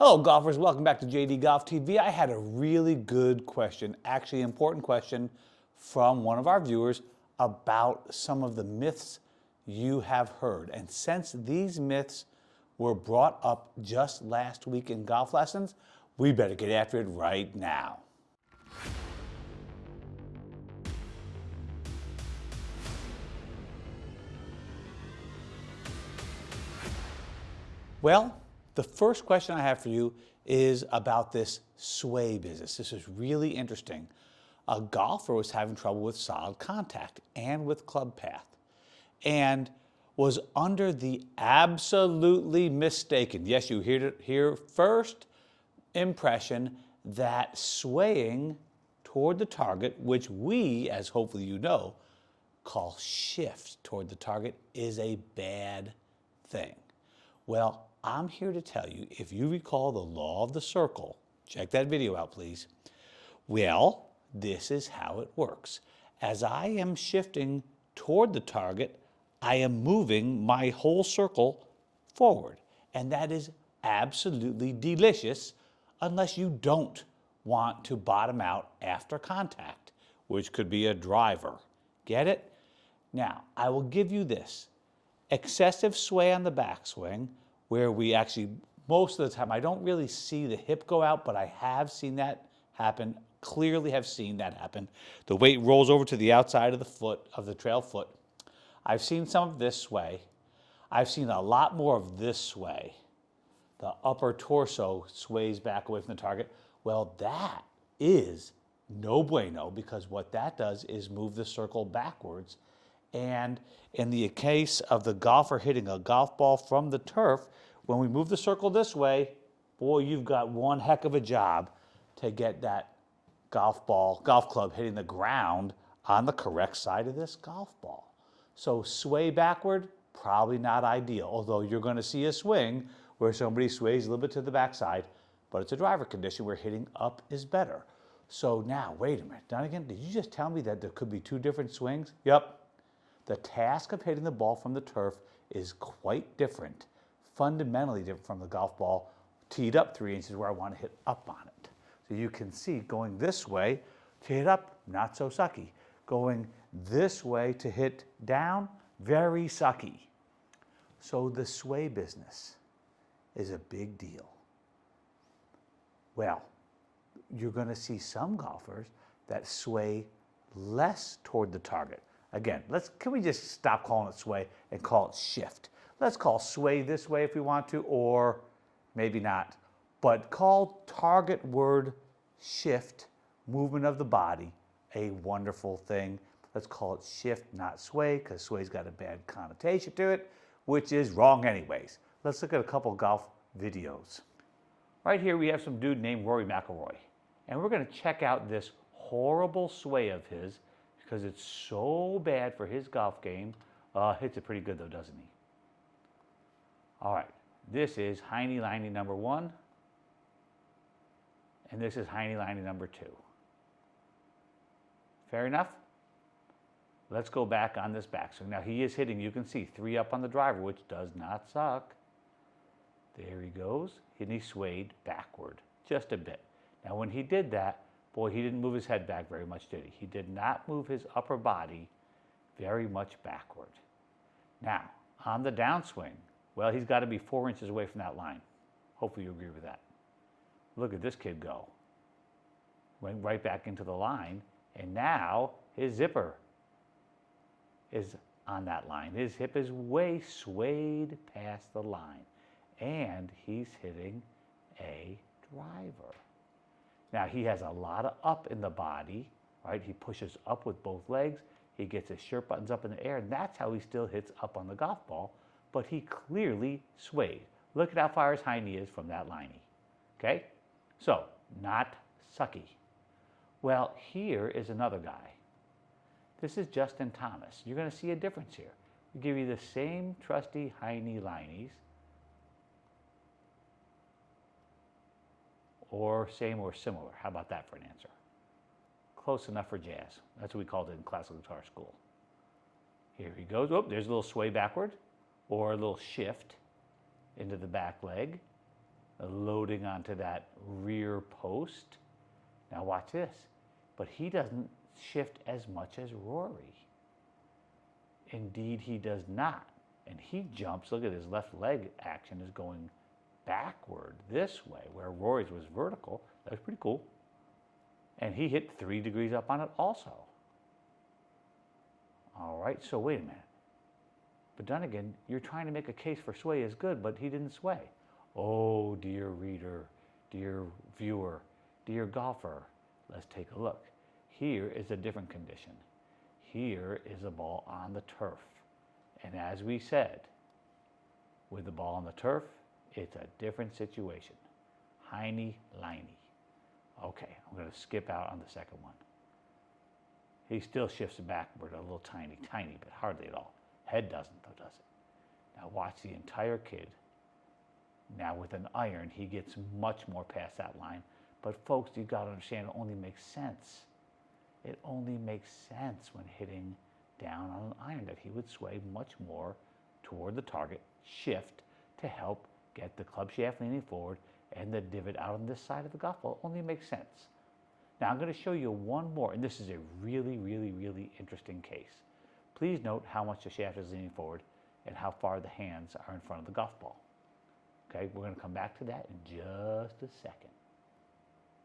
Hello golfers, welcome back to JD Golf TV. I had a really good question, actually an important question from one of our viewers about some of the myths you have heard. And since these myths were brought up just last week in golf lessons, we better get after it right now. Well, the first question I have for you is about this sway business. This is really interesting. A golfer was having trouble with solid contact and with club path and was under the absolutely mistaken, yes, you heard it here first, impression that swaying toward the target, which we, as hopefully you know, call shift toward the target, is a bad thing. Well, I'm here to tell you, if you recall the law of the circle, check that video out, please. Well, this is how it works. As I am shifting toward the target, I am moving my whole circle forward. And that is absolutely delicious unless you don't want to bottom out after contact, which could be a driver. Get it? Now, I will give you this. Excessive sway on the backswing, where we actually, most of the time, I don't really see the hip go out, but I have seen that happen, clearly have seen that happen. The weight rolls over to the outside of the foot, of the trail foot. I've seen some of this sway. I've seen a lot more of this sway. The upper torso sways back away from the target. Well, that is no bueno, because what that does is move the circle backwards. And in the case of the golfer hitting a golf ball from the turf, when we move the circle this way, boy, you've got one heck of a job to get that golf club hitting the ground on the correct side of this golf ball. So sway backward, probably not ideal, although you're going to see a swing where somebody sways a little bit to the backside, but it's a driver condition where hitting up is better. So now, wait a minute, Dunigan, did you just tell me that there could be two different swings? Yep. The task of hitting the ball from the turf is quite different, fundamentally different from the golf ball teed up 3 inches where I want to hit up on it. So you can see going this way to hit up, not so sucky. Going this way to hit down, very sucky. So the sway business is a big deal. Well, you're going to see some golfers that sway less toward the target. Again, can we just stop calling it sway and call it shift? Let's call sway this way if we want to, or maybe not. But call target word shift, movement of the body, a wonderful thing. Let's call it shift, not sway, because sway's got a bad connotation to it, which is wrong anyways. Let's look at a couple golf videos. Right here we have some dude named Rory McIlroy, and we're going to check out this horrible sway of his, because it's so bad for his golf game. Hits it pretty good though, doesn't he? All right, this is Heiny Liney number 1, and this is Heiny Liney number 2. Fair enough? Let's go back on this backswing. Now he is hitting, you can see, 3 up on the driver, which does not suck. There he goes, and he swayed backward just a bit. Now when he did that, boy, he didn't move his head back very much, did he? He did not move his upper body very much backward. Now, on the downswing, well, he's got to be 4 inches away from that line. Hopefully you agree with that. Look at this kid go. Went right back into the line, and now his zipper is on that line. His hip is way swayed past the line, and he's hitting a driver. Now, he has a lot of up in the body, right? He pushes up with both legs. He gets his shirt buttons up in the air, and that's how he still hits up on the golf ball, but he clearly swayed. Look at how far his hiney is from that liney, okay? So, not sucky. Well, here is another guy. This is Justin Thomas. You're going to see a difference here. We give you the same trusty hiney linies, or same or similar. How about that for an answer? Close enough for jazz. That's what we called it in classical guitar school. Here he goes. Oh, there's a little sway backward, or a little shift into the back leg. loading onto that rear post. Now watch this. But he doesn't shift as much as Rory. Indeed, he does not. And he jumps, look at his left leg action is going backward this way, where Rory's was vertical. That was pretty cool. And he hit 3 degrees up on it also. All right, so wait a minute. But Dunigan, you're trying to make a case for sway is good, but he didn't sway. Oh, dear reader, dear viewer, dear golfer, let's take a look. Here is a different condition. Here is a ball on the turf. And as we said, with the ball on the turf, it's a different situation. Hiney-liney. Okay, I'm going to skip out on the second one. He still shifts backward a little tiny, but hardly at all. Head doesn't, though, does it? Now watch the entire kid. Now with an iron, he gets much more past that line. But folks, you've got to understand, it only makes sense. It only makes sense when hitting down on an iron that he would sway much more toward the target, shift to help get the club shaft leaning forward and the divot out on this side of the golf ball. It only makes sense. Now I'm going to show you one more, and this is a really, really, really interesting case. Please note how much the shaft is leaning forward and how far the hands are in front of the golf ball. Okay, we're going to come back to that in just a second.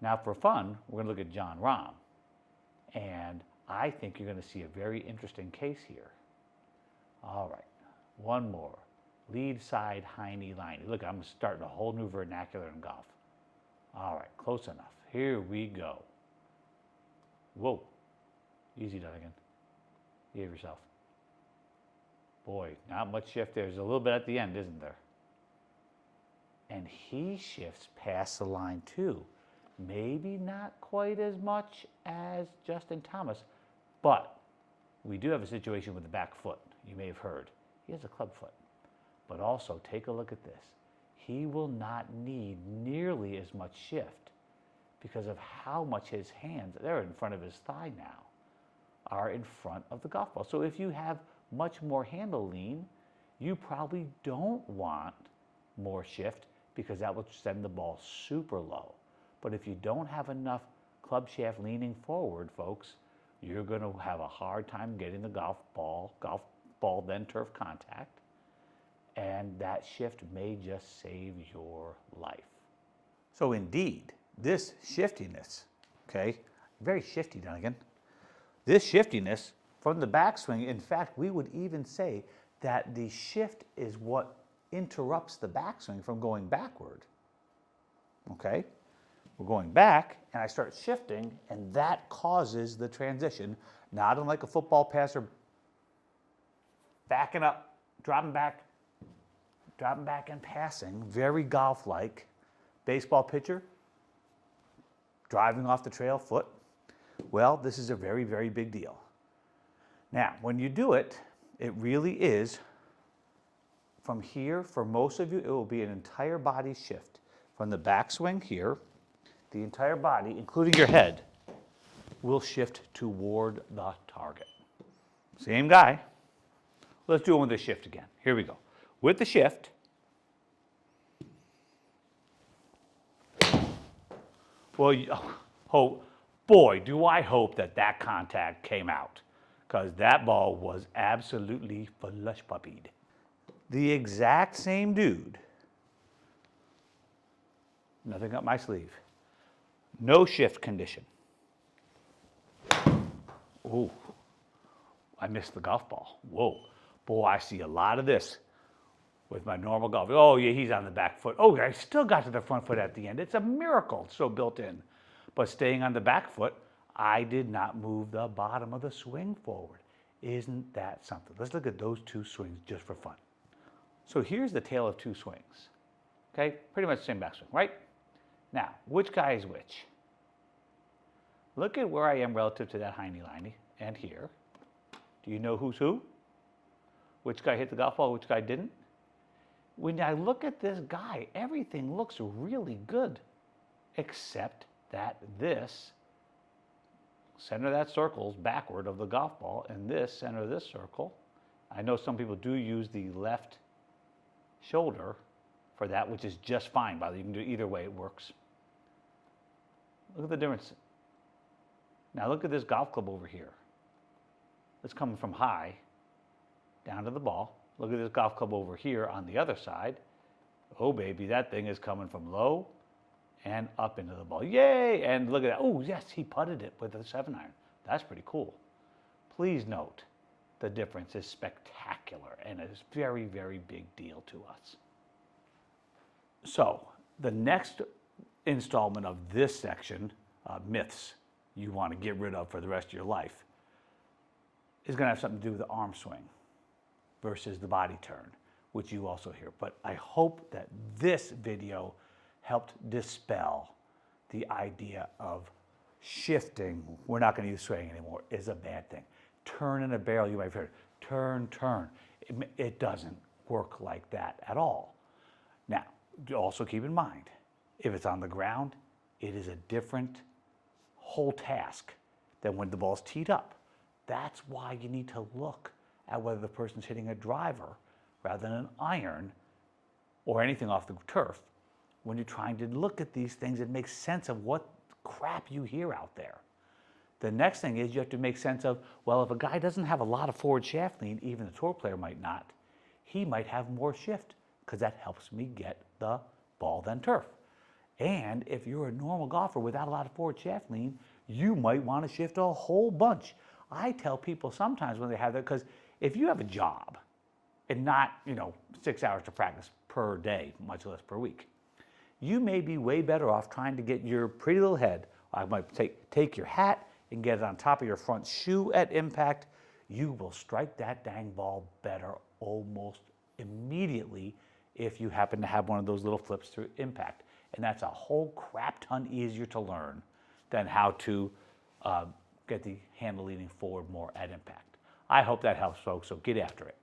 Now for fun, we're going to look at John Rahm. And I think you're going to see a very interesting case here. All right, one more. Lead side hiney-liney. Look, I'm starting a whole new vernacular in golf. All right, close enough. Here we go. Whoa. Easy, Dunigan. Behave yourself. Boy, not much shift there. There's a little bit at the end, isn't there? And he shifts past the line too. Maybe not quite as much as Justin Thomas, but we do have a situation with the back foot. You may have heard. He has a club foot. But also, take a look at this. He will not need nearly as much shift because of how much his hands, they're in front of his thigh now, are in front of the golf ball. So if you have much more handle lean, you probably don't want more shift because that will send the ball super low. But if you don't have enough club shaft leaning forward, folks, you're going to have a hard time getting the golf ball then turf contact, and that shift may just save your life. So indeed, this shiftiness, okay, very shifty, Dunigan, this shiftiness from the backswing, in fact, we would even say that the shift is what interrupts the backswing from going backward, okay? We're going back, and I start shifting, and that causes the transition, not unlike a football passer backing up, dropping back and passing, very golf-like. Baseball pitcher, driving off the trail, foot. Well, this is a very, very big deal. Now, when you do it, it really is, from here, for most of you, it will be an entire body shift. From the backswing here, the entire body, including your head, will shift toward the target. Same guy. Let's do it with the shift again. Here we go. With the shift, well, boy, do I hope that contact came out, because that ball was absolutely flush puppied. The exact same dude, nothing up my sleeve, no shift condition. Ooh, I missed the golf ball. Whoa, boy, I see a lot of this with my normal golf. Oh yeah, he's on the back foot. Oh, I still got to the front foot at the end. It's a miracle, it's so built in. But staying on the back foot, I did not move the bottom of the swing forward. Isn't that something? Let's look at those two swings just for fun. So here's the tale of two swings. Okay, pretty much the same backswing, right? Now, which guy is which? Look at where I am relative to that hiney-liney and here. Do you know who's who? Which guy hit the golf ball, which guy didn't? When I look at this guy, everything looks really good, except that this center of that circle is backward of the golf ball, and this center of this circle, I know some people do use the left shoulder for that, which is just fine. By the way, you can do it either way, it works. Look at the difference. Now look at this golf club over here. It's coming from high down to the ball. Look at this golf club over here on the other side. Oh baby, that thing is coming from low and up into the ball. Yay! And look at that. Oh yes, he putted it with a 7-iron. That's pretty cool. Please note, the difference is spectacular and is very, very big deal to us. So the next installment of this section, myths you want to get rid of for the rest of your life, is going to have something to do with the arm swing versus the body turn, which you also hear. But I hope that this video helped dispel the idea of shifting, we're not going to use swing anymore, is a bad thing. Turn in a barrel, you might have heard, turn, turn. It doesn't work like that at all. Now, also keep in mind, if it's on the ground, it is a different whole task than when the ball's teed up. That's why you need to look at whether the person's hitting a driver rather than an iron or anything off the turf when you're trying to look at these things and make sense of what crap you hear out there. The next thing is you have to make sense of, well, if a guy doesn't have a lot of forward shaft lean, even a tour player might not, he might have more shift because that helps me get the ball than turf. And if you're a normal golfer without a lot of forward shaft lean, you might want to shift a whole bunch. I tell people sometimes when they have that, because if you have a job and not, 6 hours to practice per day, much less per week, you may be way better off trying to get your pretty little head. I might take your hat and get it on top of your front shoe at impact. You will strike that dang ball better almost immediately if you happen to have one of those little flips through impact. And that's a whole crap ton easier to learn than how to get the handle leaning forward more at impact. I hope that helps, folks, so get after it.